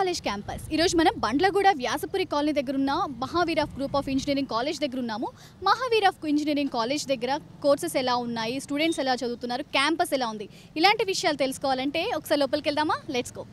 College campus ఈరోజు మనం Bandlaguda వ్యాసపురి colony దగ్గర ఉన్న Mahavir of group of engineering college దగ్గర ఉన్నాము. మహావీర్ ఆఫ్ ఇంజనీరింగ్ కాలేజ్ దగ్గర కోర్సెస్ ఎలా ఉన్నాయి, స్టూడెంట్స్ ఎలా చదువుతున్నారు, క్యాంపస్ ఎలా ఉంది, ఇలాంటి విషయాలు తెలుసుకోవాలంటే ఒకసారి లోపలికి వెళ్దామా? Let's go.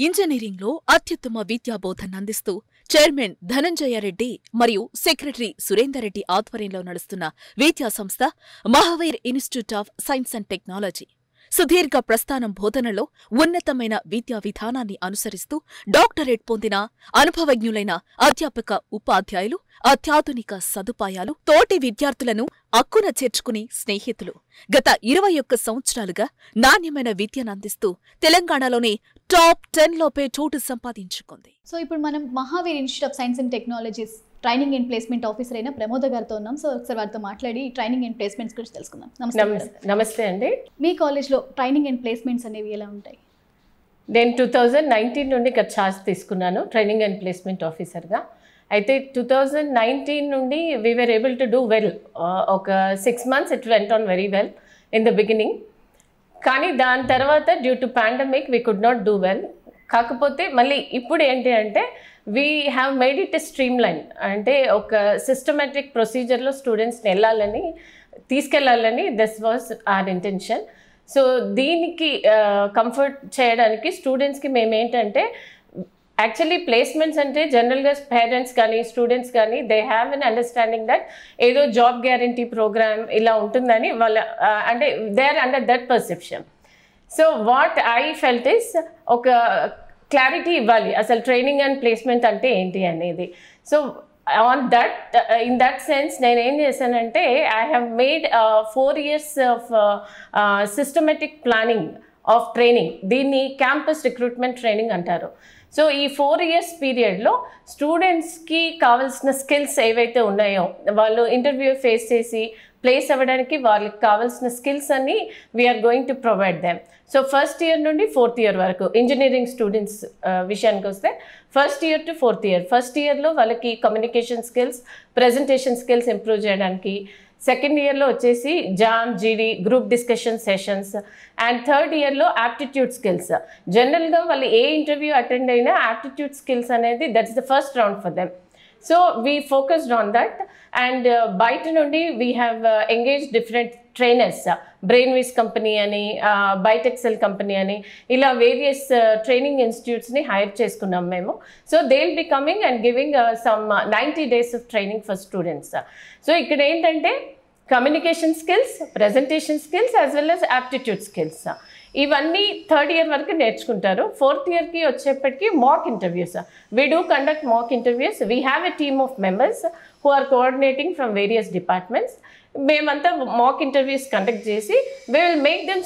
ఇంజనీరింగ్లో అత్యుత్తమ విద్యాబోధన అందిస్తూ చైర్మన్ ధనంజయ రెడ్డి మరియు సెక్రటరీ సురేందర్ రెడ్డి ఆధ్వర్యంలో నడుస్తున్న విద్యా సంస్థ Mahavir institute of science and technology సుదీర్ఘ ప్రస్థానం బోధనలో ఉన్నతమైన విద్యా విధానాన్ని అనుసరిస్తూ డాక్టరేట్ పొందిన అనుభవజ్ఞులైన అధ్యాపక ఉపాధ్యాయులు, అత్యాధునిక సదుపాయాలు, తోటి విద్యార్థులను అక్కున చేర్చుకుని స్నేహితులు గత 21 సంవత్సరాలుగా నాణ్యమైన విద్యనందిస్తూ తెలంగాణలోని టాప్ 10 లోపే చోటు సంపాదించుకుంది. సో ఇప్పుడు మనం Mahavir institute of science and technologies training and placement officer అయిన ప్రమోద గారితో ఉన్నాం. సో ఒకసారి వారితో మాట్లాడి ట్రైనింగ్ అండ్ ప్లేస్మెంట్స్ గురించి తెలుసుకుందాం. నమస్తే అండి. మీ కాలేజ్లో ట్రైనింగ్ అండ్ ప్లేస్మెంట్స్ అనేవి ఎలా ఉంటాయి? నేను 2019 నుండి ఇక్కడ ఛార్జ్ తీసుకున్నాను ట్రైనింగ్ అండ్ ప్లేస్మెంట్ ఆఫీసర్గా. అయితే 2019 నుండి we were able to do well. ఒక 6 months it went on very well in the beginning. కానీ దాని తర్వాత due to pandemic we could not do well. కాకపోతే మళ్ళీ ఇప్పుడు ఏంటి అంటే we have made it a stream line. అంటే ఒక సిస్టమేటిక్ ప్రొసీజర్లో స్టూడెంట్స్ని తీసుకెళ్ళాలని this was our intention. So దీనికి కంఫర్ట్ చేయడానికి స్టూడెంట్స్కి మేము ఏంటంటే యాక్చువల్లీ ప్లేస్మెంట్స్ అంటే జనరల్గా పేరెంట్స్ కానీ స్టూడెంట్స్ కానీ they have an understanding that ఏదో జాబ్ గ్యారంటీ ప్రోగ్రామ్ ఇలా ఉంటుందని వాళ్ళ అంటే they are under that perception. So what I felt is ఒక క్లారిటీ ఇవ్వాలి అసలు ట్రైనింగ్ అండ్ ప్లేస్మెంట్ అంటే ఏంటి అనేది. So on that in that sense నేను ఏం చేశానంటే I have made 4 years of systematic planning of training. దీన్ని క్యాంపస్ రిక్రూట్మెంట్ ట్రైనింగ్ అంటారు. సో ఈ 4 years పీరియడ్లో స్టూడెంట్స్కి కావాల్సిన స్కిల్స్ ఏవైతే ఉన్నాయో వాళ్ళు ఇంటర్వ్యూ ఫేస్ చేసి ప్లేస్ అవ్వడానికి వాళ్ళకి కావాల్సిన స్కిల్స్ అన్ని we're going to provide them. So 1st year నుండి 4th year వరకు ఇంజనీరింగ్ స్టూడెంట్స్ విషయానికి వస్తే 1st year to 4th year. 1st yearలో వాళ్ళకి communication skills, presentation skills improve చేయడానికి, 2nd yearలో వచ్చేసి JAM, GD, group discussion sessions, and 3rd yearలో యాప్టిట్యూడ్ స్కిల్స్. జనరల్గా వాళ్ళు ఏ ఇంటర్వ్యూ అటెండ్ అయినా యాప్టిట్యూడ్ స్కిల్స్ అనేది that's the first round for them. So we focused on that. And బయట నుండి we have engage different trainers, బ్రెయిన్విస్ కంపెనీ అని, బైటెక్సెల్ కంపెనీ అని, ఇలా వేరియస్ ట్రైనింగ్ ఇన్స్టిట్యూట్స్ని హైర్ చేసుకున్నాం మేము. So they will be coming and giving some 90 days of training for students. So ఇక్కడ ఏంటంటే communication skills, presentation skills as well as aptitude skills ఇవన్నీ 3rd year వరకు నేర్చుకుంటారు. 4th yearకి వచ్చేప్పటికి mock interviews. We do conduct mock interviews. We have a team of members who are coordinating from various departments. మేమంతా mock interviews conduct చేసి we will make them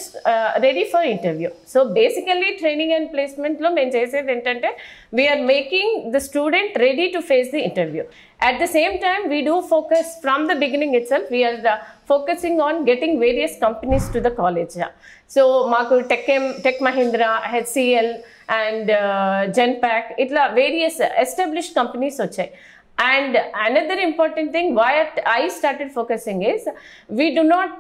ready for interview. So basically training and ప్లేస్మెంట్లో మేము చేసేది ఏంటంటే we're making the student ready to face the interview. At the same time, we do focus from the beginning itself. We are focusing on getting various companies to the college. So, Maku Tech Mahindra, HCL, and Genpact, itla various established companies vachai. And another important thing why I started focusing is we do not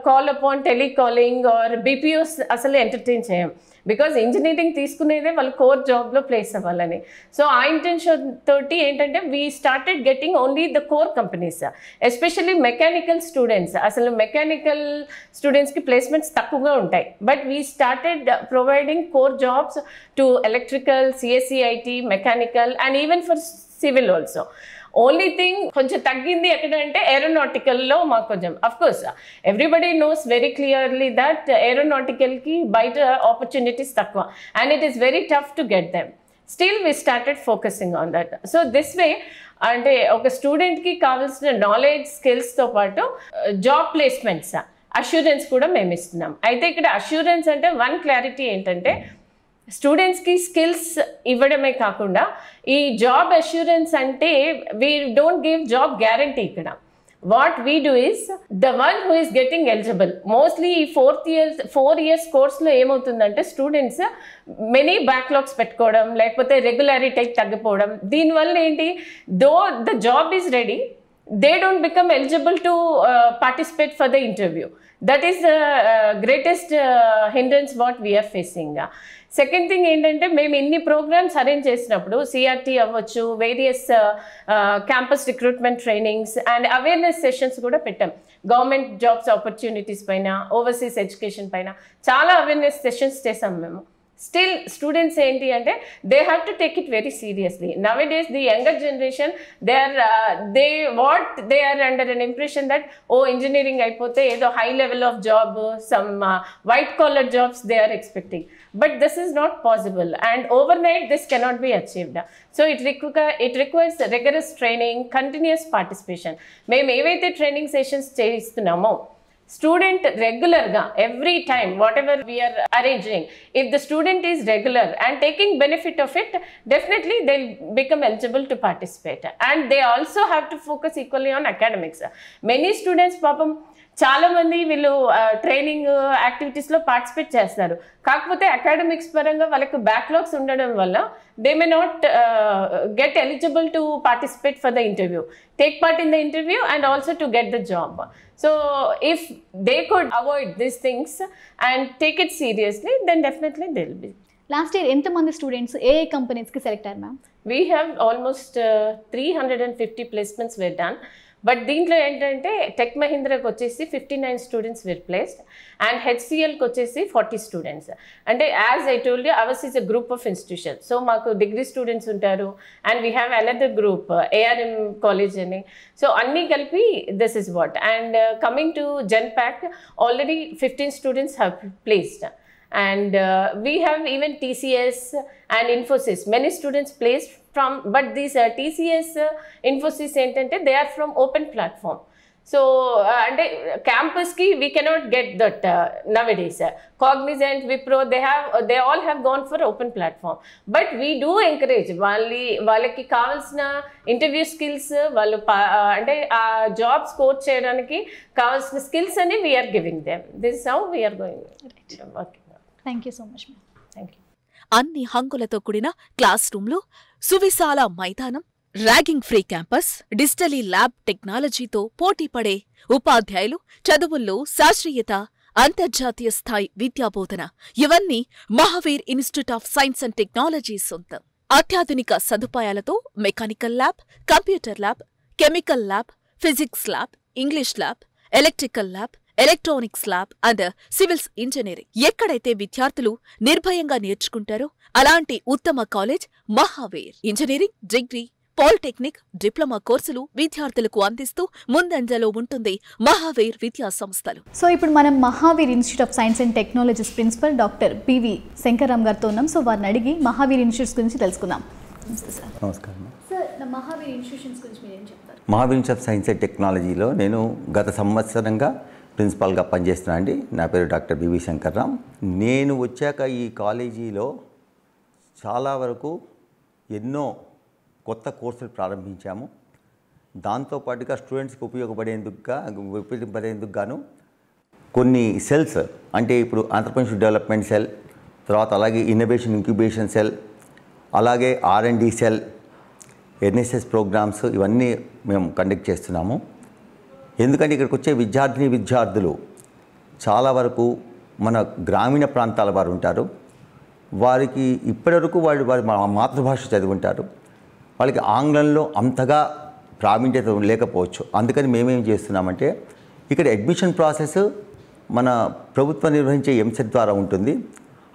call upon telecalling or BPOs asale entertain cheyam. Because engineering తీసుకునేదే వాళ్ళు core జాబ్లో place అవ్వాలని. So ఆ intention తోటి ఏంటంటే we started getting only the core companies, especially mechanical students. అసలు mechanical స్టూడెంట్స్కి placements తక్కువగా ఉంటాయి. But we started providing core jobs to electrical, CSC IT, mechanical and even for civil also. Only thing కొంచెం తగ్గింది ఎక్కడంటే ఏరోనాటికల్లో మాకు కొంచెం, of course everybody knows very clearly that ఏరోనాటికల్కి బయట ఆపర్చునిటీస్ తక్కువ and it is very tough to get them. Still we started focusing on that. So this వే అంటే ఒక స్టూడెంట్కి కావాల్సిన నాలెడ్జ్, స్కిల్స్తో పాటు జాబ్ ప్లేస్మెంట్స్ అష్యూరెన్స్ కూడా మేము ఇస్తున్నాం. అయితే ఇక్కడ అష్యూరెన్స్ అంటే వన్ క్లారిటీ ఏంటంటే స్టూడెంట్స్కి స్కిల్స్ ఇవ్వడమే కాకుండా ఈ జాబ్ అష్యూరెన్స్ అంటే we don't give job guarantee. ఇక్కడ what we do is the one who is getting eligible, mostly 4 years course lo ఏమవుతుందంటే స్టూడెంట్స్ మెనీ బ్యాక్లాగ్స్ పెట్టుకోవడం లేకపోతే రెగ్యులారిటీ తగ్గిపోవడం, దీనివల్ల ఏంటి though the job is ready they don't become eligible to participate for the interview. That is the greatest hindrance what we are facing. Second thing ఏంటంటే మేము ఎన్ని programmes arrange చేసినప్పుడు CRT అవ్వచ్చు, various campus recruitment trainings and awareness sessions కూడా పెట్టాం. Government jobs opportunities పైన, overseas education పైన చాలా అవేర్నెస్ సెషన్స్ చేసాం మేము. Still students ఏంటి అంటే they have to take it very seriously. Nowadays the younger generation they are under an impression that engineering అయిపోతే ఏదో high level of job, some white collar jobs they are expecting, but this is not possible and overnight this cannot be achieved. So it requires rigorous training, continuous participation. మేము ఏవైతే training sessions చేయిస్తున్నామో student regular ga every time whatever we are arranging, if the student is regular and taking benefit of it, definitely they'll become eligible to participate, and they also have to focus equally on academics. Many students papam చాలా మంది వీళ్ళు training యాక్టివిటీస్లో participate చేస్తారు, కాకపోతే academics పరంగా వాళ్ళకి backlogs ఉండడం వల్ల they may not get eligible to participate for the interview, take part in the interview and also to get the job. So if they could avoid these things and take it seriously, then definitely they will be. Last year ఎంతమంది students ఏ కంపెనీస్కి select అయ్యారు ma'am? We have almost 350 placements were done. But దీంట్లో ఏంటంటే tech మహీంద్రాకి వచ్చేసి 59 students were placed and హెచ్సిఎల్కి వచ్చేసి 40 స్టూడెంట్స్. అంటే as I told you hours is a group of institution. So మాకు డిగ్రీ స్టూడెంట్స్ ఉంటారు and we have another group ARM college అని. సో అన్నీ కలిపి this is what. And coming to Genpact already 15 students have placed. And we have even TCS and Infosys, many students placed from, but these TCS, Infosys entante they are from open platform. So and campus ki we cannot get that nowadays. Cognizant, Wipro, they all have gone for open platform, but we do encourage వాళ్ళకి కావాల్సిన interview skills వాళ్ళు అంటే ఆ job score చేయడానికి కావాల్సిన skills అని we're giving them. This is how we're going. Okay, thank you so much ma'am. Thank you. అన్ని హంగులతో కూడిన క్లాస్ రూమ్లో సువిశాల మైదానం, ragging free campus, digitally lab టెక్నాలజీతో పోటీపడే ఉపాధ్యాయులు, చదువుల్లో శాస్త్రీయత, అంతర్జాతీయ స్థాయి విద్యాబోధన, ఇవన్నీ Mahaveer institute of science and technology సొంతం. అత్యాధునిక సదుపాయాలతో mechanical lab, computer lab, chemical lab, physics lab, English lab, electrical lab, electronics lab and civils engineering. ఎక్కడైతే విద్యార్థులు నిర్భయంగా నేర్చుకుంటారో అలాంటి ఉత్తమ college Mahavir. Engineering, degree, polytechnic, diploma కోర్సులు విద్యార్థులకు అందిస్తూ ముందంజలో ఉంటుంది మహావీర్ విద్యా సంస్థలు. సో ఇప్పుడు మనం Mahavir institute of science and technologies principal doctor PV Shankarram గారితో ఉన్నాం. సో వారిని అడిగి మహావీర్ ఇన్స్టిట్యూట్స్ గురించి తెలుసుకుందాం. నమస్కారం సార్, మహావీర్ ఇన్స్టిట్యూషన్స్ గురించి మీరు ఏం చెప్తారు? Mahavir institute of science and టెక్నాలజీలో నేను గత సంవత్సరంగా ప్రిన్సిపాల్గా పనిచేస్తున్నాను అండి. నా పేరు డాక్టర్ పివి శంకర్రామ్. నేను వచ్చాక ఈ కాలేజీలో చాలా వరకు ఎన్నో కొత్త కోర్సులు ప్రారంభించాము. దాంతోపాటుగా స్టూడెంట్స్కి ఉపయోగపడేందుకు గాను కొన్ని సెల్స్, అంటే ఇప్పుడు ఆంటర్‌ప్రెన్యూర్‌షిప్ డెవలప్మెంట్ సెల్, తర్వాత అలాగే ఇన్నోవేషన్ ఇంక్యుబేషన్ సెల్, అలాగే R&D సెల్, ఎన్ఎస్ఎస్ ప్రోగ్రామ్స్, ఇవన్నీ మేము కండక్ట్ చేస్తున్నాము. ఎందుకంటే ఇక్కడికి వచ్చే విద్యార్థులు చాలా వరకు మన గ్రామీణ ప్రాంతాల వారు ఉంటారు. వారికి ఇప్పటివరకు వారి మాతృభాష చదివి ఉంటారు. వాళ్ళకి ఆంగ్లంలో అంతగా ప్రావీణ్యత లేకపోవచ్చు. అందుకని మేమేం చేస్తున్నామంటే ఇక్కడ అడ్మిషన్ ప్రాసెస్ మన ప్రభుత్వం నిర్వహించే ఎంసెట్ ద్వారా ఉంటుంది.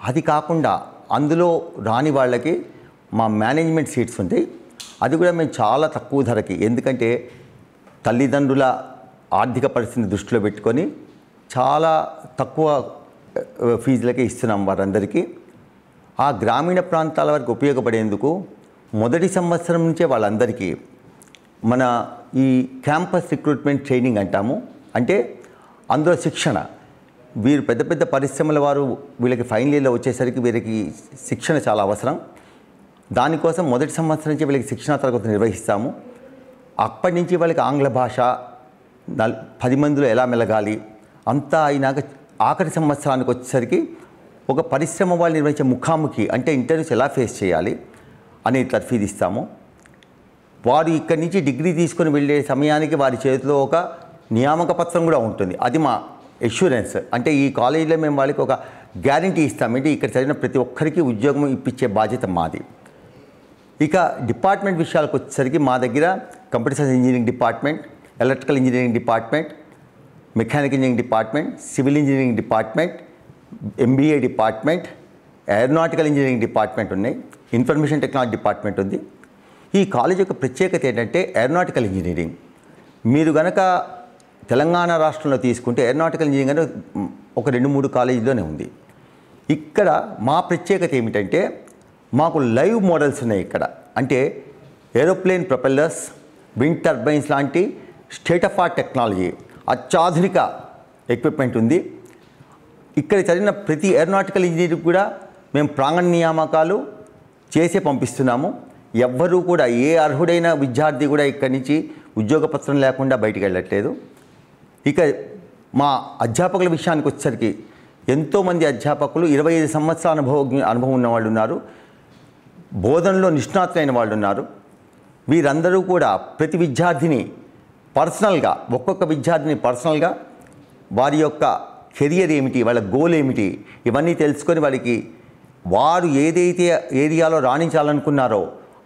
అది కాకుండా అందులో రాని వాళ్ళకి మా మేనేజ్మెంట్ సీట్స్ ఉంటాయి. అది కూడా మేము చాలా తక్కువ ధరకి, ఎందుకంటే తల్లిదండ్రుల ఆర్థిక పరిస్థితిని దృష్టిలో పెట్టుకొని చాలా తక్కువ ఫీజులకే ఇస్తున్నాం వారందరికీ. ఆ గ్రామీణ ప్రాంతాల వరకు ఉపయోగపడేందుకు మొదటి సంవత్సరం నుంచే వాళ్ళందరికీ మన ఈ క్యాంపస్ రిక్రూట్మెంట్ ట్రైనింగ్ అంటాము. అంటే అందులో శిక్షణ, వీరు పెద్ద పెద్ద పరిశ్రమల వారు వీళ్ళకి ఫైనల్ ఇయర్లో వచ్చేసరికి వీరికి శిక్షణ చాలా అవసరం. దానికోసం మొదటి సంవత్సరం నుంచి వీళ్ళకి శిక్షణా తరగతులు నిర్వహిస్తాము. అప్పటి నుంచి వాళ్ళకి ఆంగ్ల భాష 10 మందిలో ఎలా మెలగాలి అంతా అయినాక ఆఖరి సంవత్సరానికి వచ్చేసరికి ఒక పరిశ్రమ వాళ్ళు నిర్వహించే ముఖాముఖి అంటే ఇంటర్వ్యూస్ ఎలా ఫేస్ చేయాలి అనేది తర్ఫీదు ఇస్తాము. వారు ఇక్కడి నుంచి డిగ్రీ తీసుకొని వెళ్ళే సమయానికి వారి చేతిలో ఒక నియామక పత్రం కూడా ఉంటుంది. అది మా ఎష్యూరెన్స్. అంటే ఈ కాలేజీలో మేము వాళ్ళకి ఒక గ్యారంటీ ఇస్తామంటే ఇక్కడ చదివిన ప్రతి ఒక్కరికి ఉద్యోగం ఇప్పించే బాధ్యత మాది. ఇక డిపార్ట్మెంట్ విషయాలకు వచ్చేసరికి మా దగ్గర computer science engineering department, electrical engineering department, mechanical engineering department, civil engineering department, MBA department, aeronautical engineering department ఉన్నాయి, ఇన్ఫర్మేషన్ టెక్నాలజీ డిపార్ట్మెంట్ ఉంది. ఈ కాలేజ్ యొక్క ప్రత్యేకత ఏంటంటే ఏరోనాటికల్ ఇంజనీరింగ్. మీరు కనుక తెలంగాణ రాష్ట్రంలో తీసుకుంటే ఏరోనాటికల్ ఇంజనీరింగ్ అనేది ఒక 2-3 కాలేజీలోనే ఉంది. ఇక్కడ మా ప్రత్యేకత ఏమిటంటే మాకు లైవ్ మోడల్స్ ఉన్నాయి ఇక్కడ. అంటే ఏరోప్లేన్ ప్రొపెల్లర్స్, విండ్ టర్బైన్స్ లాంటి స్టేట్ ఆఫ్ ఆర్ట్ టెక్నాలజీ, అత్యాధునిక ఎక్విప్మెంట్ ఉంది. ఇక్కడ చదివిన ప్రతి ఏరోనాటికల్ ఇంజనీరింగ్ కూడా మేము ప్రాంగణ నియామకాలు చేసే పంపిస్తున్నాము. ఎవ్వరూ కూడా ఏ అర్హుడైన విద్యార్థి కూడా ఇక్కడి నుంచి ఉద్యోగపత్రం లేకుండా బయటికి వెళ్ళట్లేదు. ఇక మా అధ్యాపకుల విషయానికి వచ్చేసరికి ఎంతోమంది అధ్యాపకులు 25 సంవత్సరాల అనుభవం ఉన్నవాళ్ళు ఉన్నారు, బోధనలో నిష్ణాతులైన వాళ్ళు ఉన్నారు. వీరందరూ కూడా ప్రతి విద్యార్థిని పర్సనల్గా, ఒక్కొక్క విద్యార్థిని పర్సనల్గా వారి యొక్క కెరియర్ ఏమిటి, వాళ్ళ గోల్ ఏమిటి, ఇవన్నీ తెలుసుకొని వారికి వారు ఏదైతే ఏరియాలో రాణించాలనుకున్నారో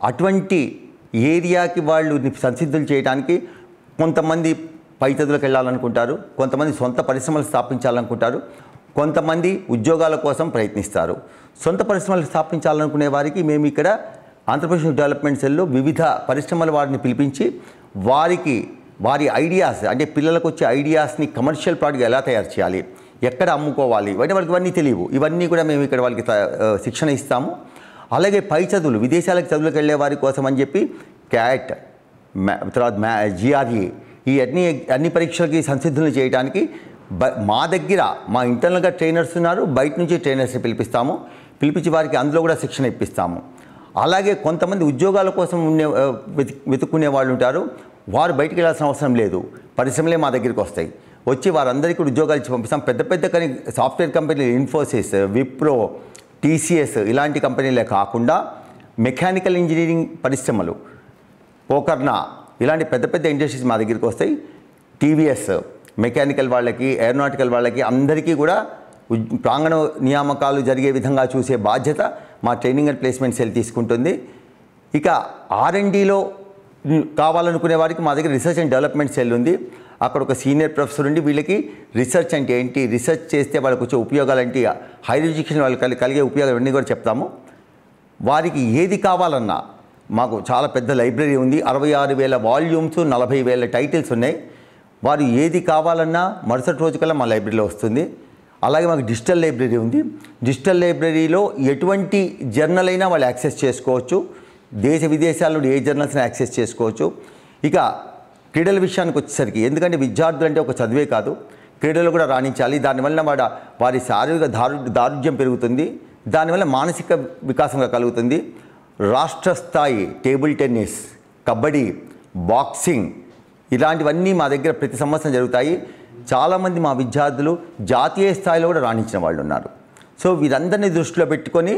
అటువంటి ఏరియాకి వాళ్ళు సంసిద్ధులు చేయడానికి కొంతమంది పై చదువులకు వెళ్ళాలనుకుంటారు, కొంతమంది సొంత పరిశ్రమలు స్థాపించాలనుకుంటారు, కొంతమంది ఉద్యోగాల కోసం ప్రయత్నిస్తారు. సొంత పరిశ్రమలు స్థాపించాలనుకునే వారికి మేము ఇక్కడ ఆంధ్రప్రదేశ్ డెవలప్మెంట్ సెల్లో వివిధ పరిశ్రమల వారిని పిలిపించి వారి ఐడియాస్, అంటే పిల్లలకు వచ్చే ఐడియాస్ని కమర్షియల్ ప్రోడక్ట్ ఎలా తయారు చేయాలి, ఎక్కడ అమ్ముకోవాలి, వాళ్ళకి ఇవన్నీ తెలియవు. ఇవన్నీ కూడా మేము ఇక్కడ వాళ్ళకి శిక్షణ ఇస్తాము. అలాగే పై చదువులు, విదేశాలకు చదువులకు వెళ్ళే వారి కోసం అని చెప్పి క్యాట్, తర్వాత జిఆర్ఈ, ఈ అన్ని పరీక్షలకి సంసిద్ధులను చేయడానికి మా దగ్గర మా ఇంటర్నల్గా ట్రైనర్స్ ఉన్నారు, బయట నుంచి ట్రైనర్స్ని పిలిపించి వారికి అందులో కూడా శిక్షణ ఇప్పిస్తాము. అలాగే కొంతమంది ఉద్యోగాల కోసం వెతుక్కునే వాళ్ళు ఉంటారు, వారు బయటికి వెళ్ళాల్సిన అవసరం లేదు, పరిశ్రమలే మా దగ్గరికి వస్తాయి. వచ్చి వారందరికీ ఉద్యోగాలు ఇచ్చి పంపిస్తాం. పెద్ద పెద్ద సాఫ్ట్వేర్ కంపెనీలు, ఇన్ఫోసిస్, విప్రో, టీసీఎస్ ఇలాంటి కంపెనీలే కాకుండా మెకానికల్ ఇంజనీరింగ్ పరిశ్రమలు, పోకర్నా ఇలాంటి పెద్ద పెద్ద ఇండస్ట్రీస్ మా దగ్గరికి వస్తాయి. టీవీఎస్, మెకానికల్ వాళ్ళకి, ఏరోనాటికల్ వాళ్ళకి అందరికీ కూడా ప్రాంగణ నియామకాలు జరిగే విధంగా చూసే బాధ్యత మా ట్రైనింగ్ అండ్ ప్లేస్మెంట్ సెల్ తీసుకుంటుంది. ఇక R&Dలో కావాలనుకునే వారికి మా దగ్గర రీసెర్చ్ అండ్ డెవలప్మెంట్ సెల్ ఉంది. అక్కడ ఒక సీనియర్ ప్రొఫెసర్ ఉండి వీళ్ళకి రీసెర్చ్ అంటే ఏంటి, రీసెర్చ్ చేస్తే వాళ్ళకి వచ్చే ఉపయోగాలు ఏంటి, హైయర్ ఎడ్యుకేషన్ వాళ్ళకి కలిగే ఉపయోగాలు అన్నీ కూడా చెప్తాము. వారికి ఏది కావాలన్నా మాకు చాలా పెద్ద లైబ్రరీ ఉంది. 66,000 వాల్యూమ్స్, 40,000 టైటిల్స్ ఉన్నాయి. వారు ఏది కావాలన్నా మరుసటి రోజుకల్లా మా లైబ్రరీలో వస్తుంది. అలాగే మాకు డిజిటల్ లైబ్రరీ ఉంది. డిజిటల్ లైబ్రరీలో ఎటువంటి జర్నల్ అయినా వాళ్ళు యాక్సెస్ చేసుకోవచ్చు. దేశ విదేశాల నుండి ఏ జర్నల్స్ని యాక్సెస్ చేసుకోవచ్చు. ఇక క్రీడల విషయానికి వచ్చేసరికి, ఎందుకంటే విద్యార్థులు అంటే ఒక చదివే కాదు, క్రీడలు కూడా రాణించాలి. దానివల్ల వారి శారీరక దారుఢ్యం పెరుగుతుంది, దానివల్ల మానసిక వికాసంగా కలుగుతుంది. రాష్ట్ర స్థాయి టేబుల్ టెన్నిస్, కబడ్డీ, బాక్సింగ్ ఇలాంటివన్నీ మా దగ్గర ప్రతి సంవత్సరం జరుగుతాయి. చాలామంది మా విద్యార్థులు జాతీయ స్థాయిలో కూడా రాణించిన వాళ్ళు ఉన్నారు. సో వీరందరినీ దృష్టిలో పెట్టుకొని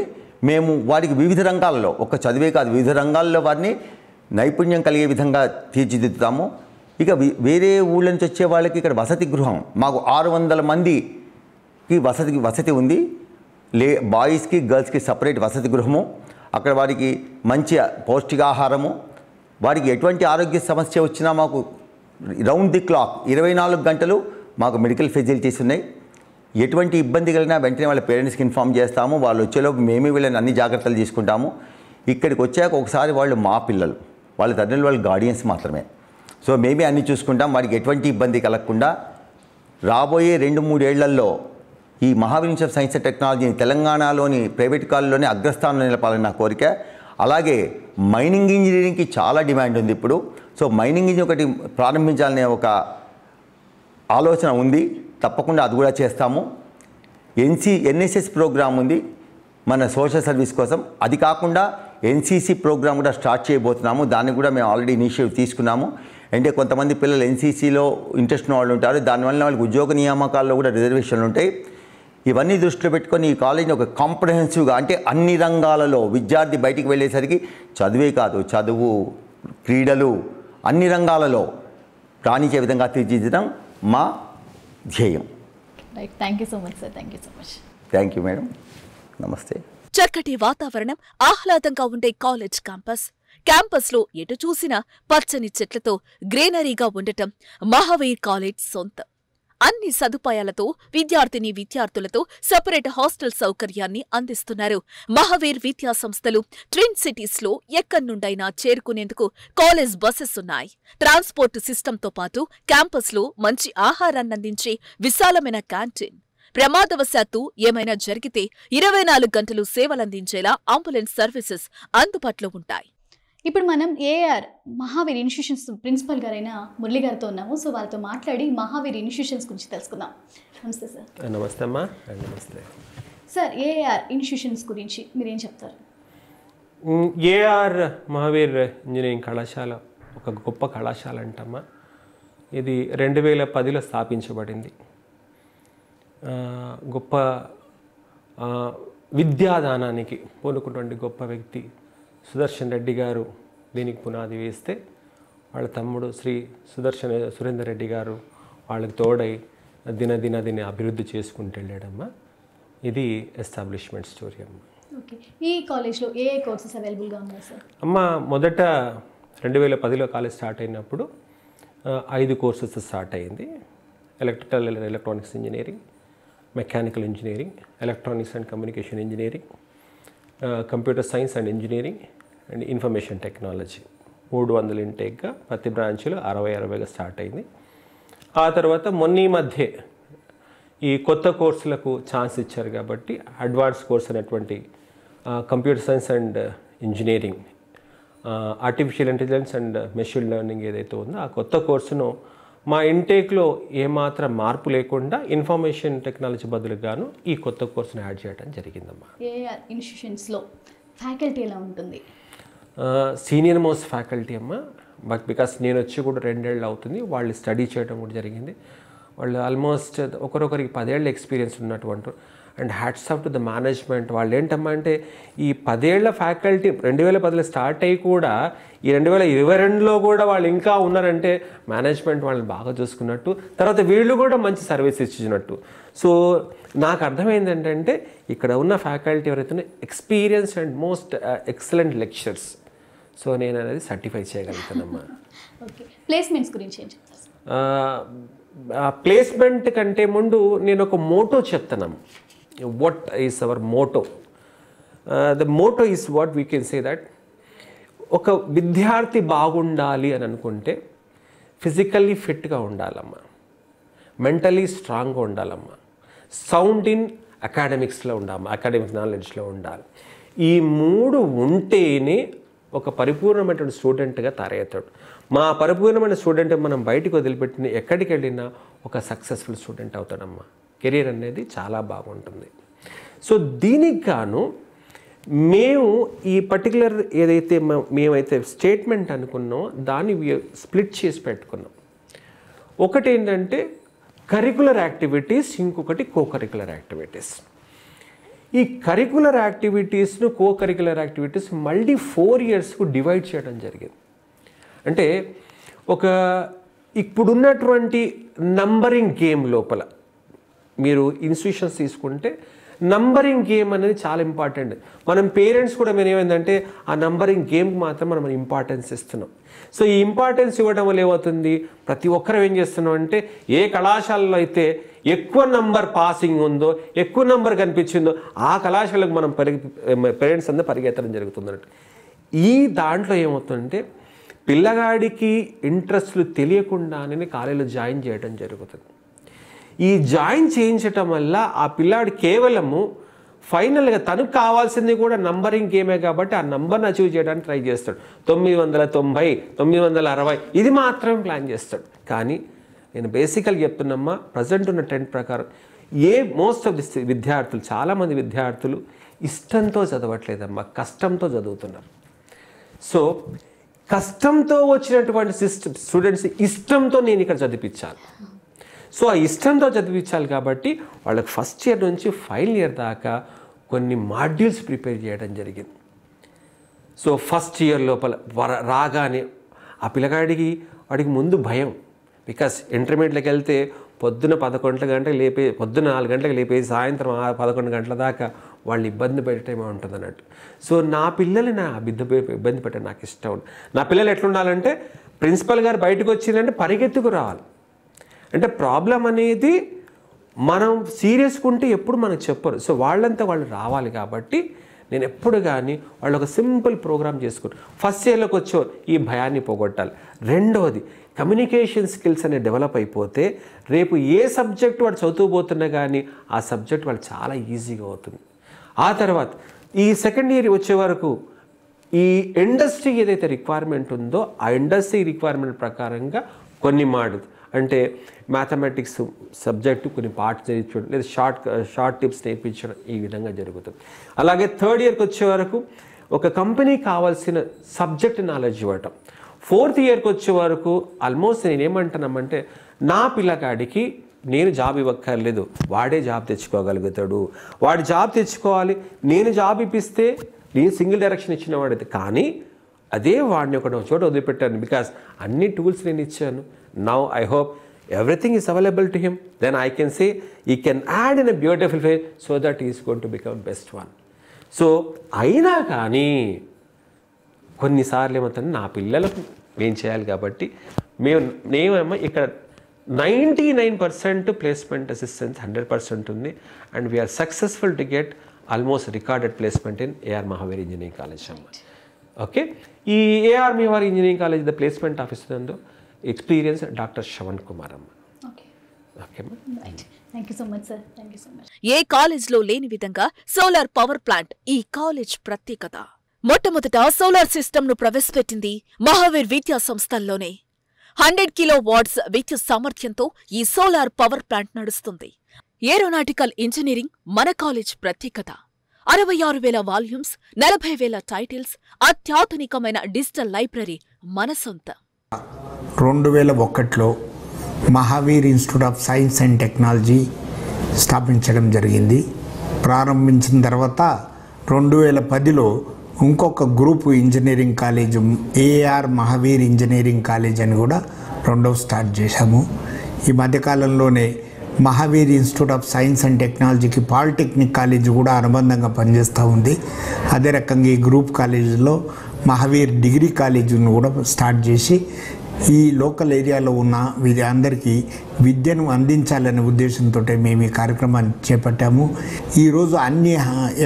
మేము వారికి వివిధ రంగాల్లో, ఒక చదివే కాదు, వివిధ రంగాల్లో వారిని నైపుణ్యం కలిగే విధంగా తీర్చిదిద్దుతాము. ఇక వేరే ఊళ్ళ నుంచి వచ్చే వాళ్ళకి ఇక్కడ వసతి గృహం, మాకు 600 మందికి వసతి ఉంది. బాయ్స్కి, గర్ల్స్కి సపరేట్ వసతి గృహము. అక్కడ వారికి మంచి పౌష్టికాహారము, వారికి ఎటువంటి ఆరోగ్య సమస్య వచ్చినా మాకు రౌండ్ ది క్లాక్ 24 గంటలు మాకు మెడికల్ ఫెసిలిటీస్ ఉన్నాయి. ఎటువంటి ఇబ్బంది కలిగినా వెంటనే వాళ్ళ పేరెంట్స్కి ఇన్ఫామ్ చేస్తాము. వాళ్ళు వచ్చేలోపు మేమే వీళ్ళని అన్ని జాగ్రత్తలు తీసుకుంటాము. ఇక్కడికి వచ్చాక ఒకసారి వాళ్ళు మా పిల్లలు, వాళ్ళ తల్లిదండ్రులు, వాళ్ళ గార్డియన్స్ మాత్రమే. సో మేమే అన్నీ చూసుకుంటాం. వారికి ఎటువంటి ఇబ్బంది కలగకుండా రాబోయే 2-3 ఏళ్లలో ఈ Mahavir institute of science and టెక్నాలజీని తెలంగాణలోని ప్రైవేట్ కాలేజీలోనే అగ్రస్థానంలో నిలపాలని నా కోరిక. అలాగే మైనింగ్ ఇంజనీరింగ్కి చాలా డిమాండ్ ఉంది ఇప్పుడు. సో మైనింగ్ ఇంజనీరింగ్ ఒకటి ప్రారంభించాలనే ఒక ఆలోచన ఉంది. తప్పకుండా అది కూడా చేస్తాము. ఎన్ఎస్ఎస్ ప్రోగ్రామ్ ఉంది మన సోషల్ సర్వీస్ కోసం. అది కాకుండా ఎన్సీసీ ప్రోగ్రామ్ కూడా స్టార్ట్ చేయబోతున్నాము. దాన్ని కూడా మేము ఆల్రెడీ ఇనిషియేటివ్ తీసుకున్నాము. అంటే కొంతమంది పిల్లలు ఎన్సీసీలో ఇంట్రెస్ట్ ఉన్న వాళ్ళు ఉంటారు, దానివల్ల వాళ్ళకి ఉద్యోగ నియామకాల్లో కూడా రిజర్వేషన్లు ఉంటాయి. ఇవన్నీ దృష్టిలో పెట్టుకొని ఈ కాలేజీని ఒక కాంప్రహెన్సివ్గా, అంటే అన్ని రంగాలలో విద్యార్థి బయటికి వెళ్ళేసరికి చదువే కాదు, చదువు, క్రీడలు, అన్ని రంగాలలో రాణించే విధంగా తీర్చిదిద్దడం మా ధ్యేయం. Right, thank you so much sir, thank you so much. Thank you madam, నమస్తే. చక్కటి వాతావరణం, ఆహ్లాదంగా ఉండే కాలేజ్ క్యాంపస్లో ఎటు చూసినా పచ్చని చెట్లతో గ్రీనరీగా ఉండటం మహావీర్ కాలేజ్ సొంతం. అన్ని సదుపాయాలతో విద్యార్థులతో సెపరేట్ హాస్టల్ సౌకర్యాన్ని అందిస్తున్నారు. మహావీర్ విద్యా సంస్థలు ట్విన్ సిటీస్లో ఎక్కడ్నుండైనా చేరుకునేందుకు కాలేజ్ బస్సెస్ ఉన్నాయి. ట్రాన్స్పోర్ట్ సిస్టంతో పాటు క్యాంపస్లో మంచి ఆహారాన్నందించే విశాలమైన క్యాంటీన్. ప్రమాదవశాత్తు ఏమైనా జరిగితే 24 గంటలు సేవలందించేలా అంబులెన్స్ సర్వీసెస్ అందుబాటులో ఉంటాయి. ఇప్పుడు మనం ఏఆర్ మహావీర్ ఇన్స్టిట్యూషన్స్ ప్రిన్సిపల్ గారైన మురళి గారితో ఉన్నాము. సో వాళ్ళతో మాట్లాడి మహావీర్ ఇన్స్టిట్యూషన్స్ గురించి తెలుసుకుందాం. నమస్తే సార్. నమస్తే అమ్మా. నమస్తే సార్. ఏఆర్ ఇన్స్టిట్యూషన్స్ గురించి మీరేం చెప్తారు? ఏఆర్ మహావీర్ ఇంజనీరింగ్ కళాశాల ఒక గొప్ప కళాశాల అంటమ్మా. ఇది 2010లో స్థాపించబడింది. గొప్ప విద్యాదానానికి పూనుకున్నటువంటి గొప్ప వ్యక్తి సుదర్శన్ రెడ్డి గారు దీనికి పునాది వేస్తే, వాళ్ళ తమ్ముడు శ్రీ సురేందర్ రెడ్డి గారు వాళ్ళకి తోడై దీన్ని అభివృద్ధి చేసుకుంటూ వెళ్ళాడమ్మా. ఇది ఎస్టాబ్లిష్మెంట్ స్టోరీ అమ్మ. ఓకే, ఈ కాలేజ్లో ఏ కోర్సెస్ అవైలబుల్గా ఉన్నాయి సార్? అమ్మ, మొదట 2010లో కాలేజ్ స్టార్ట్ అయినప్పుడు 5 కోర్సెస్ స్టార్ట్ అయింది. Electrical and electronics engineering, mechanical engineering, electronics and communication engineering, computer science and engineering and information technology. 300 ఇంటేక్గా ప్రతి బ్రాంచ్లో 60-60గా స్టార్ట్ అయింది. ఆ తర్వాత మొన్న మధ్య ఈ కొత్త కోర్సులకు ఛాన్స్ ఇచ్చారు కాబట్టి అడ్వాన్స్ కోర్స్ అనేటువంటి computer science and engineering, artificial intelligence and machine learning ఏదైతే ఉందో ఆ కొత్త కోర్సును మా ఇంటేక్లో ఏమాత్రం మార్పు లేకుండా ఇన్ఫర్మేషన్ టెక్నాలజీ బదులుగాను ఈ కొత్త కోర్సును యాడ్ చేయడం జరిగిందమ్మా. ఏఆర్ ఇన్స్టిట్యూషన్స్లో ఫ్యాకల్టీ ఎలా ఉంటుంది? సీనియర్ మోస్ట్ ఫ్యాకల్టీ అమ్మా. బట్ బికాస్ నేను వచ్చి కూడా 2 ఏళ్ళు అవుతుంది, వాళ్ళు స్టడీ చేయడం కూడా జరిగింది. వాళ్ళు ఆల్మోస్ట్ ఒకరొకరికి 10 ఏళ్ళ ఎక్స్పీరియన్స్ ఉన్నటువంటి. And hats off to the management. వాళ్ళు ఏంటమ్మా అంటే ఈ 10 ఏళ్ల ఫ్యాకల్టీ 2010లో స్టార్ట్ అయ్యి కూడా ఈ 2022లో కూడా వాళ్ళు ఇంకా ఉన్నారంటే మేనేజ్మెంట్ వాళ్ళని బాగా చూసుకున్నట్టు, తర్వాత వీళ్ళు కూడా మంచి సర్వీస్ ఇచ్చినట్టు. సో నాకు అర్థమైంది ఏంటంటే ఇక్కడ ఉన్న ఫ్యాకల్టీ ఎవరైతే experience and most excellent lectures. So నేను అనేది సర్టిఫై చేయగలుగుతానమ్మా. ఓకే, ప్లేస్మెంట్స్ గురించి ఏం చెప్తారు? ప్లేస్మెంట్ కంటే ముందు నేను ఒక మోటో చెప్తాను. What is our motto? The motto is what we can say that ఒక విద్యార్థి బాగుండాలి అని అనుకుంటే ఫిజికల్లీ ఫిట్గా ఉండాలమ్మా, మెంటలీ స్ట్రాంగ్గా ఉండాలమ్మా, సౌండ్ ఇన్ అకాడమిక్స్లో ఉండాలమ్మా, అకాడమిక్ నాలెడ్జ్లో ఉండాలి. ఈ 3 ఉంటేనే ఒక పరిపూర్ణమైనటువంటి స్టూడెంట్గా తయారవుతాడు. మా పరిపూర్ణమైన స్టూడెంట్ మనం బయటకు వదిలిపెట్టిన ఎక్కడికి వెళ్ళినా ఒక సక్సెస్ఫుల్ స్టూడెంట్ అవుతాడమ్మా. కెరీర్ అనేది చాలా బాగుంటుంది. సో దీనికి గాను మేము ఈ పర్టికులర్ ఏదైతే మేమైతే స్టేట్మెంట్ అనుకున్నామో దాన్ని స్ప్లిట్ చేసి పెట్టుకున్నాం. ఒకటి ఏంటంటే కరికులర్ యాక్టివిటీస్, ఇంకొకటి కరికులర్ యాక్టివిటీస్. ఈ కరికులర్ యాక్టివిటీస్ను కరికులర్ యాక్టివిటీస్ మళ్ళీ 4 ఇయర్స్కు డివైడ్ చేయడం జరిగింది. అంటే ఒక ఇప్పుడున్నటువంటి నంబరింగ్ గేమ్ లోపల మీరు ఇన్స్టిట్యూషన్స్ తీసుకుంటే నంబరింగ్ గేమ్ అనేది చాలా ఇంపార్టెంట్. మనం పేరెంట్స్ కూడా మేము ఏమైందంటే ఆ నంబరింగ్ గేమ్కి మాత్రం మనం ఇంపార్టెన్స్ ఇస్తున్నాం. సో ఈ ఇంపార్టెన్స్ ఇవ్వడం వల్ల ఏమవుతుంది, ప్రతి ఒక్కరం ఏం చేస్తున్నాం అంటే ఏ కళాశాలలో అయితే ఎక్కువ నంబర్ పాసింగ్ ఉందో, ఎక్కువ నంబర్ కనిపించిందో ఆ కళాశాలకు మనం పేరెంట్స్ అందరూ పరిగెత్తడం జరుగుతుంది అన్నట్టు. ఈ దాంట్లో ఏమవుతుందంటే పిల్లగాడికి ఇంట్రెస్ట్లు తెలియకుండానే కాలేజీలో జాయిన్ చేయడం జరుగుతుంది. ఈ జాయిన్ చేయించటం వల్ల ఆ పిల్లాడు కేవలము ఫైనల్గా తనకు కావాల్సింది కూడా నంబరింగ్ గేమే కాబట్టి ఆ నంబర్ని అచీవ్ చేయడానికి ట్రై చేస్తాడు. 990, 960 ఇది మాత్రం ప్లాన్ చేస్తాడు. కానీ నేను బేసికల్గా చెప్తున్నమ్మా, ప్రజెంట్ ఉన్న ట్రెండ్ ప్రకారం మోస్ట్ ఆఫ్ ది విద్యార్థులు, చాలామంది విద్యార్థులు ఇష్టంతో చదవట్లేదమ్మా, కష్టంతో చదువుతున్నారు. సో కష్టంతో వచ్చినటువంటి స్టూడెంట్స్ ఇష్టంతో నేను ఇక్కడ చదివించాలి. సో ఆ ఇష్టంతో చదివించాలి కాబట్టి వాళ్ళకి ఫస్ట్ ఇయర్ నుంచి ఫైనల్ ఇయర్ దాకా కొన్ని మాడ్యూల్స్ ప్రిపేర్ చేయడం జరిగింది. సో ఫస్ట్ ఇయర్ లోపల రాగానే ఆ పిల్లగాడికి వాడికి ముందు భయం, బికాస్ ఇంటర్మీడియట్లోకి వెళ్తే పొద్దున 11 గంటలకు పొద్దున 4 గంటలకు లేపేసి సాయంత్రం 11 గంటల దాకా వాళ్ళు ఇబ్బంది పెట్టడమే ఉంటుంది అన్నట్టు. సో నా పిల్లలు ఇబ్బంది పెట్టడం నాకు ఇష్టం ఉంది. నా పిల్లలు ఎట్లుండాలంటే ప్రిన్సిపల్ గారు బయటకు వచ్చిందంటే పరిగెత్తుకు రావాలి. అంటే ప్రాబ్లం అనేది మనం సీరియస్గా ఉంటే ఎప్పుడు మనకు చెప్పరు. సో వాళ్ళంతా వాళ్ళు రావాలి కాబట్టి నేను ఎప్పుడు కానీ వాళ్ళు ఒక సింపుల్ ప్రోగ్రామ్ చేసుకుంటాను. ఫస్ట్ ఇయర్లోకి వచ్చే ఈ భయాన్ని పోగొట్టాలి. రెండవది కమ్యూనికేషన్ స్కిల్స్ అనేవి డెవలప్ అయిపోతే రేపు ఏ సబ్జెక్ట్ వాడు చదువుపోతున్నా కానీ ఆ సబ్జెక్ట్ వాళ్ళు చాలా ఈజీగా అవుతుంది. ఆ తర్వాత ఈ సెకండ్ ఇయర్ వచ్చే వరకు ఈ ఇండస్ట్రీ ఏదైతే రిక్వైర్మెంట్ ఉందో ఆ ఇండస్ట్రీ రిక్వైర్మెంట్ ప్రకారంగా కొన్ని మాడ్యూల్స్ అంటే మ్యాథమెటిక్స్ సబ్జెక్టు కొన్ని పార్ట్స్ నేర్పించడం లేదా షార్ట్ టిప్స్ నేర్పించడం ఈ విధంగా జరుగుతుంది. అలాగే థర్డ్ ఇయర్కి వచ్చే వరకు ఒక కంపెనీకి కావాల్సిన సబ్జెక్ట్ నాలెడ్జ్ ఇవ్వటం. ఫోర్త్ ఇయర్కి వచ్చే వరకు ఆల్మోస్ట్ నేనేమంటున్నామంటే నా పిల్లగాడికి నేను జాబ్ ఇవ్వక్కర్లేదు, వాడే జాబ్ తెచ్చుకోగలుగుతాడు. వాడు జాబ్ తెచ్చుకోవాలి, నేను జాబ్ ఇప్పిస్తే నేను సింగిల్ డైరెక్షన్ ఇచ్చిన వాడైతే, కానీ అదే వాడిని ఒక చోట వదిలిపెట్టాను. బికాస్ అన్ని టూల్స్ నేను ఇచ్చాను. Now I hope everything is available to him, then I can say he can add in a beautiful way so that he is going to become best one. So అయినా కానీ కొన్నిసార్లు ఏమవుతుంది, నా పిల్లలకు మేము చేయాలి కాబట్టి మేమేమో ఇక్కడ 99% ప్లేస్మెంట్ అసిస్టెన్స్ 100% ఉంది. And we're successful to get almost recorded placement in AR Mahavir engineering college అమ్మ. ఓకే, ఈ AR Mahavir engineering college the placement officer ఉందో ఎక్స్పీరియన్స్ డాక్టర్ శ్రవణ్ కుమార్ అమ్మ. ఏ కాలేజ్లో లేని విధంగా సోలార్ పవర్ ప్లాంట్ ఈ కాలేజ్ ప్రత్యేకత. మొట్టమొదట సోలార్ సిస్టమ్ను ప్రవేశపెట్టింది మహావీర్ విద్యా సంస్థల్లోనే. 100 కిలోవాట్స్ విద్యుత్ సామర్థ్యంతో ఈ సోలార్ పవర్ ప్లాంట్ నడుస్తుంది. ఏరోనాటికల్ ఇంజనీరింగ్ మన కాలేజ్ ప్రత్యేకత. 66,000 వాల్యూమ్స్, 40,000 టైటిల్స్, అత్యాధునికమైన డిజిటల్ లైబ్రరీ మన సొంత. 2001లో Mahavir institute of science and technology స్థాపించడం జరిగింది. ప్రారంభించిన తర్వాత 2010లో ఇంకొక group engineering college AR Mahavir engineering college అని కూడా రెండవ స్టార్ట్ చేశాము. ఈ మధ్యకాలంలోనే Mahavir institute of science and టెక్నాలజీకి పాలిటెక్నిక్ కాలేజ్ కూడా అనుబంధంగా పనిచేస్తూ ఉంది. అదే రకంగా ఈ గ్రూప్ కాలేజీలో మహావీర్ డిగ్రీ కాలేజీని కూడా స్టార్ట్ చేసి ఈ లోకల్ ఏరియాలో ఉన్న అందరికీ విద్యను అందించాలనే ఉద్దేశంతో మేము ఈ కార్యక్రమాన్ని చేపట్టాము. ఈరోజు అన్ని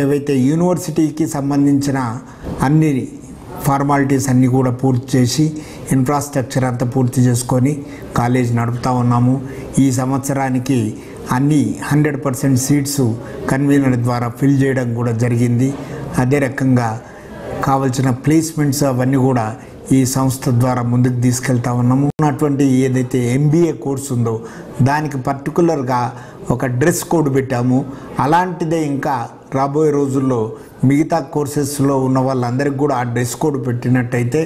ఏవైతే యూనివర్సిటీకి సంబంధించిన అన్ని ఫార్మాలిటీస్ అన్నీ కూడా పూర్తి చేసి ఇన్ఫ్రాస్ట్రక్చర్ అంతా పూర్తి చేసుకొని కాలేజ్ నడుపుతూ ఉన్నాము. ఈ సంవత్సరానికి అన్ని 100% సీట్స్ కన్వీనర్ ద్వారా ఫిల్ చేయడం కూడా జరిగింది. అదే రకంగా కావలసిన ప్లేస్మెంట్స్ అవన్నీ కూడా ఈ సంస్థ ద్వారా ముందుకు తీసుకెళ్తా ఉన్నాము. ఉన్నటువంటి ఏదైతే MBA కోర్సు ఉందో దానికి పర్టికులర్గా ఒక డ్రెస్ కోడ్ పెట్టాము. అలాంటిదే ఇంకా రాబోయే రోజుల్లో మిగతా కోర్సెస్లో ఉన్న వాళ్ళందరికీ కూడా ఆ డ్రెస్ కోడ్ పెట్టినట్టయితే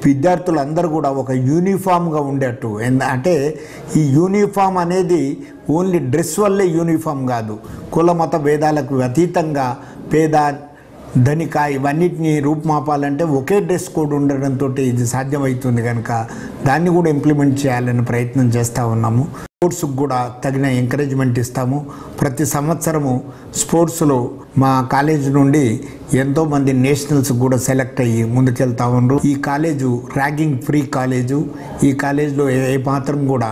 విద్యార్థులందరూ కూడా ఒక యూనిఫామ్గా ఉండేట్టు. అంటే ఈ యూనిఫామ్ అనేది ఓన్లీ డ్రెస్ వల్లే యూనిఫామ్ కాదు, కుల మత భేదాలకు అతీతంగా పేద ధనిక ఇవన్నిటిని రూపుమాపాలంటే ఒకే డ్రెస్ కోడ్ ఉండడంతో ఇది సాధ్యమవుతుంది. కనుక దాన్ని కూడా ఇంప్లిమెంట్ చేయాలని ప్రయత్నం చేస్తూ ఉన్నాము. స్పోర్ట్స్కి కూడా తగిన ఎంకరేజ్మెంట్ ఇస్తాము. ప్రతి సంవత్సరము స్పోర్ట్స్లో మా కాలేజ్ నుండి ఎంతోమంది నేషనల్స్ కూడా సెలెక్ట్ అయ్యి ముందుకెళ్తా ఉన్నారు. ఈ కాలేజు ర్యాగింగ్ ఫ్రీ కాలేజు. ఈ కాలేజీలో ఏ మాత్రం కూడా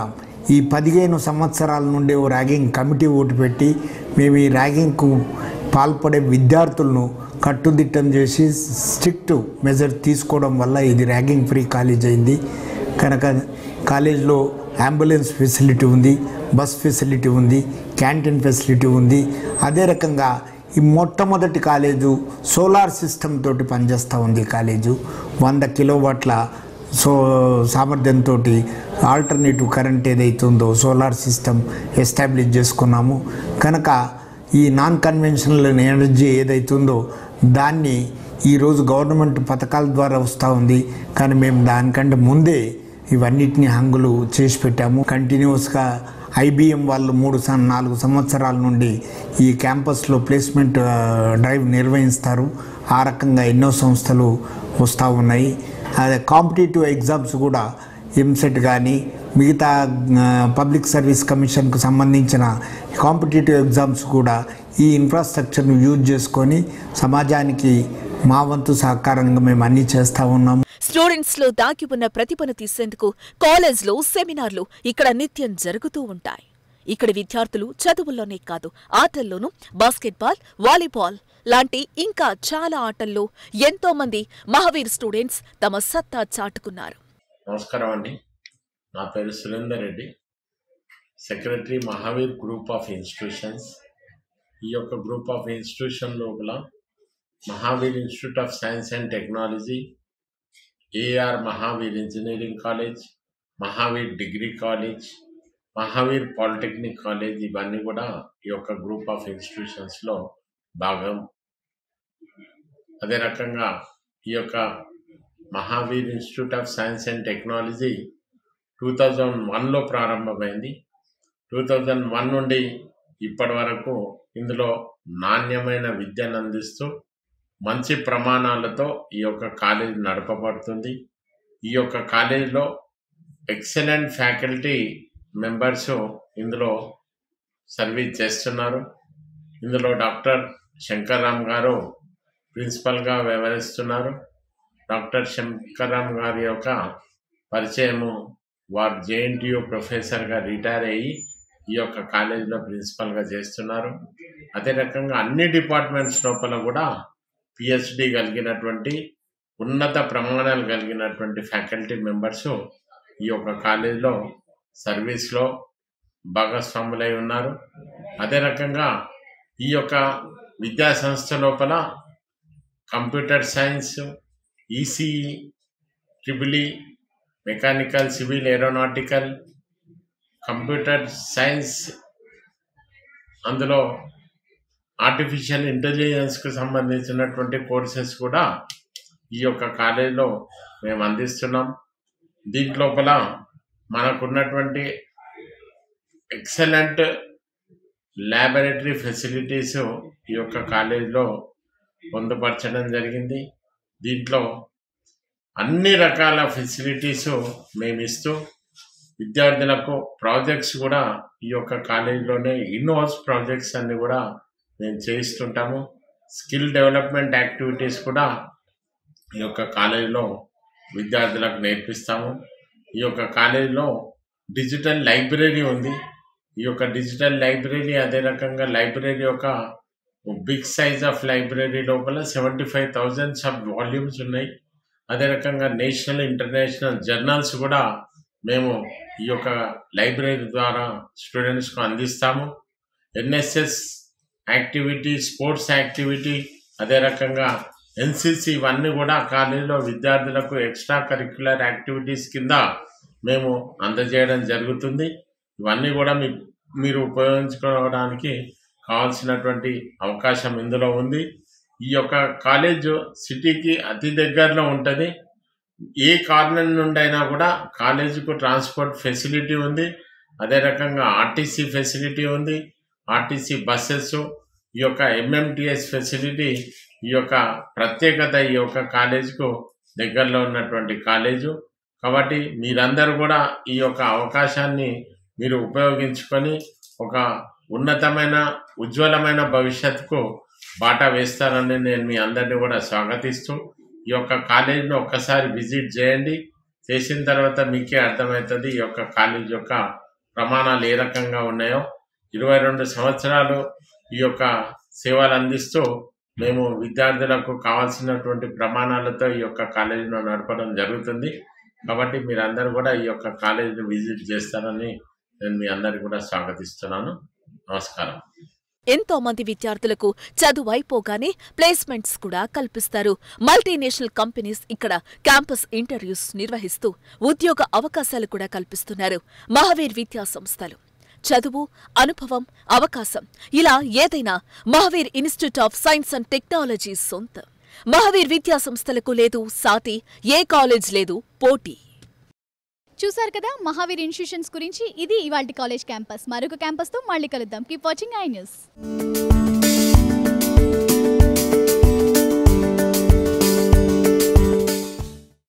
ఈ 15 సంవత్సరాల నుండి ర్యాగింగ్ కమిటీ ఓటు పెట్టి మేము ఈ ర్యాగింగ్కు పాల్పడే విద్యార్థులను కట్టుదిట్టం చేసి స్ట్రిక్ట్ మెజర్ తీసుకోవడం వల్ల ఇది ర్యాగింగ్ ఫ్రీ కాలేజ్ అయింది. కనుక కాలేజ్లో అంబులెన్స్ ఫెసిలిటీ ఉంది, బస్ ఫెసిలిటీ ఉంది, క్యాంటీన్ ఫెసిలిటీ ఉంది. అదే రకంగా ఈ మొట్టమొదటి కాలేజు సోలార్ సిస్టమ్ తోటి పనిచేస్తూ ఉంది. కాలేజు 100 కిలోవాట్ల సామర్థ్యంతో ఆల్టర్నేటివ్ కరెంట్ ఏదైతుందో సోలార్ సిస్టమ్ ఎస్టాబ్లిష్ చేసుకున్నాము. కనుక ఈ నాన్ కన్వెన్షనల్ ఎనర్జీ ఏదైతుందో దాన్ని ఈరోజు గవర్నమెంట్ పథకాల ద్వారా వస్తూ ఉంది, కానీ మేము దానికంటే ముందే ఇవన్నిటిని హంగులు చేసి పెట్టాము. కంటిన్యూస్గా IBM వాళ్ళు 4 సంవత్సరాల నుండి ఈ క్యాంపస్లో ప్లేస్మెంట్ డ్రైవ్ నిర్వహిస్తారు. ఆ రకంగా ఎన్నో సంస్థలు వస్తూ ఉన్నాయి. అదే కాంపిటేటివ్ ఎగ్జామ్స్ కూడా ఎంసెట్ కానీ మిగతా పబ్లిక్ సర్వీస్ కమిషన్కు సంబంధించిన కాంపిటేటివ్ ఎగ్జామ్స్ కూడా ఈ ఇన్ఫ్రాస్ట్రక్చర్ను యూజ్ చేసుకొని సమాజానికి మా వంతు సహకారంగా మేము అన్నీ చేస్తూ ఉన్నాము. స్టూడెంట్స్ లో దాగి ఉన్న ప్రతిభను తీసేందుకు కాలేజ్లో సెమినార్లు ఇక్కడ నిత్యం జరుగుతూ ఉంటాయి. ఇక్కడ విద్యార్థులు చదువుల్లోనే కాదు, ఆటల్లోనూ బాస్కెట్బాల్, వాలీబాల్ లాంటి ఇంకా చాలా ఆటల్లో ఎంతో మంది మహావీర్ స్టూడెంట్స్ తమ సత్తా చాటుకున్నారు. నమస్కారం అండి, నా పేరు Surender Reddy, secretary Mahavir group of institutions. ఈ యొక్క గ్రూప్ ఆఫ్ ఇన్స్టిట్యూషన్ లోపల Mahavir institute of science and technology, AR Mahavir engineering college, Mahavir degree college, Mahavir polytechnic college, ఇవన్నీ కూడా ఈ యొక్క గ్రూప్ ఆఫ్ ఇన్స్టిట్యూషన్స్లో భాగం. అదే రకంగా ఈ యొక్క Mahavir institute of science and technology 2001లో ప్రారంభమైంది. 2001 నుండి ఇప్పటి వరకు ఇందులో నాణ్యమైన విద్యను అందిస్తూ మంచి ప్రమాణాలతో ఈ యొక్క కాలేజ్ నడపబడుతుంది. ఈ యొక్క కాలేజీలో ఎక్సలెంట్ ఫ్యాకల్టీ మెంబర్స్ ఇందులో సర్వీస్ చేస్తున్నారు. ఇందులో డాక్టర్ శంకర్రామ్ గారు ప్రిన్సిపల్గా వ్యవహరిస్తున్నారు. డాక్టర్ శంకర్రామ్ గారి యొక్క పరిచయము, వారు JNTU ప్రొఫెసర్గా రిటైర్ అయ్యి ఈ యొక్క కాలేజీలో ప్రిన్సిపల్గా చేస్తున్నారు. అదే రకంగా అన్ని డిపార్ట్మెంట్స్ లోపల కూడా PhD కలిగినటువంటి ఉన్నత ప్రమాణాలు కలిగినటువంటి ఫ్యాకల్టీ మెంబర్స్ ఈ యొక్క కాలేజీలో సర్వీస్లో భాగస్వాములై ఉన్నారు. అదే రకంగా ఈ యొక్క విద్యా సంస్థ లోపల computer science, ECE, EEE, mechanical, civil, aeronautical, computer science, అందులో ఆర్టిఫిషియల్ ఇంటెలిజెన్స్కు సంబంధించినటువంటి కోర్సెస్ కూడా ఈ యొక్క కాలేజీలో మేము అందిస్తున్నాం. దీంట్లోపల మనకున్నటువంటి ఎక్సలెంట్ ల్యాబొరేటరీ ఫెసిలిటీస్ ఈ యొక్క కాలేజీలో పొందుపరచడం జరిగింది. దీంట్లో అన్ని రకాల ఫెసిలిటీస్ మేము ఇస్తూ విద్యార్థులకు ప్రాజెక్ట్స్ కూడా ఈ యొక్క కాలేజీలోనే ఇన్హౌస్ ప్రాజెక్ట్స్ అన్ని కూడా మేము చేయిస్తుంటాము. స్కిల్ డెవలప్మెంట్ యాక్టివిటీస్ కూడా ఈ యొక్క కాలేజీలో విద్యార్థులకు నేర్పిస్తాము. ఈ యొక్క కాలేజీలో డిజిటల్ లైబ్రరీ ఉంది. ఈ యొక్క డిజిటల్ లైబ్రరీ, అదే రకంగా లైబ్రరీ యొక్క బిగ్ సైజ్ ఆఫ్ లైబ్రరీ లోపల 75,000 సబ్ వాల్యూమ్స్ ఉన్నాయి. అదే రకంగా నేషనల్, ఇంటర్నేషనల్ జర్నల్స్ కూడా మేము ఈ యొక్క లైబ్రరీ ద్వారా స్టూడెంట్స్కు అందిస్తాము. NSS యాక్టివిటీ, స్పోర్ట్స్ యాక్టివిటీ, అదే రకంగా NCC, ఇవన్నీ కూడా కాలేజీలో విద్యార్థులకు ఎక్స్ట్రా కరిక్యులర్ యాక్టివిటీస్ కింద మేము అందజేయడం జరుగుతుంది. ఇవన్నీ కూడా మీరు ఉపయోగించుకోవడానికి కావాల్సినటువంటి అవకాశం ఇందులో ఉంది. ఈ యొక్క కాలేజ్ సిటీకి అతి దగ్గరలో ఉంటుంది. ఏ కార్నర్ నుండి అయినా కూడా కాలేజీకు ట్రాన్స్పోర్ట్ ఫెసిలిటీ ఉంది. అదే రకంగా RTC ఫెసిలిటీ ఉంది. RTC బస్సెస్, ఈ యొక్క MMTS ఫెసిలిటీ, ఈ యొక్క ప్రత్యేకత ఈ యొక్క కాలేజీకు దగ్గరలో ఉన్నటువంటి కాలేజు. కాబట్టి మీరందరూ కూడా ఈ యొక్క అవకాశాన్ని మీరు ఉపయోగించుకొని ఒక ఉన్నతమైన, ఉజ్వలమైన భవిష్యత్తుకు బాట వేస్తారని నేను మీ అందరినీ కూడా స్వాగతిస్తూ, ఈ యొక్క కాలేజీని ఒక్కసారి విజిట్ చేయండి. చేసిన తర్వాత మీకే అర్థమవుతుంది ఈ యొక్క కాలేజ్ యొక్క ప్రమాణాలు ఏ రకంగా ఉన్నాయో. 22 సంవత్సరాలు ఈ యొక్క సేవలు అందిస్తూ మేము విద్యార్థులకు కావాల్సినటువంటి ప్రమాణాలతో ఈ యొక్క కాలేజీను నడపడం జరుగుతుంది. కాబట్టి మీరందరూ కూడా ఈ యొక్క కాలేజీని విజిట్ చేస్తారని నేను మీ అందరికీ కూడా స్వాగతిస్తున్నాను. నమస్కారం. ఎంతో మంది విద్యార్థులకు చదువు అయిపోగానే ప్లేస్మెంట్స్ కూడా కల్పిస్తారు. మల్టీనేషనల్ కంపెనీస్ ఇక్కడ క్యాంపస్ ఇంటర్వ్యూస్ నిర్వహిస్తూ ఉద్యోగ అవకాశాలు కూడా కల్పిస్తున్నారు. మహావీర్ విద్యా సంస్థలు చదువు, అనుభవం, అవకాశం ఇలా ఏదైనా Mahavir institute of science and technology సొంతం. మహావీర్ విద్యా సంస్థలకు లేదు సాటి, ఏ కాలేజ్ లేదు పోటీ. చూసారు కదా మహావీర్ ఇన్స్టిట్యూషన్స్ గురించి. ఇది ఇవాల్టి కాలేజ్ క్యాంపస్. మరొక క్యాంపస్తో మళ్ళీ కలుద్దాం. Keep watching I news.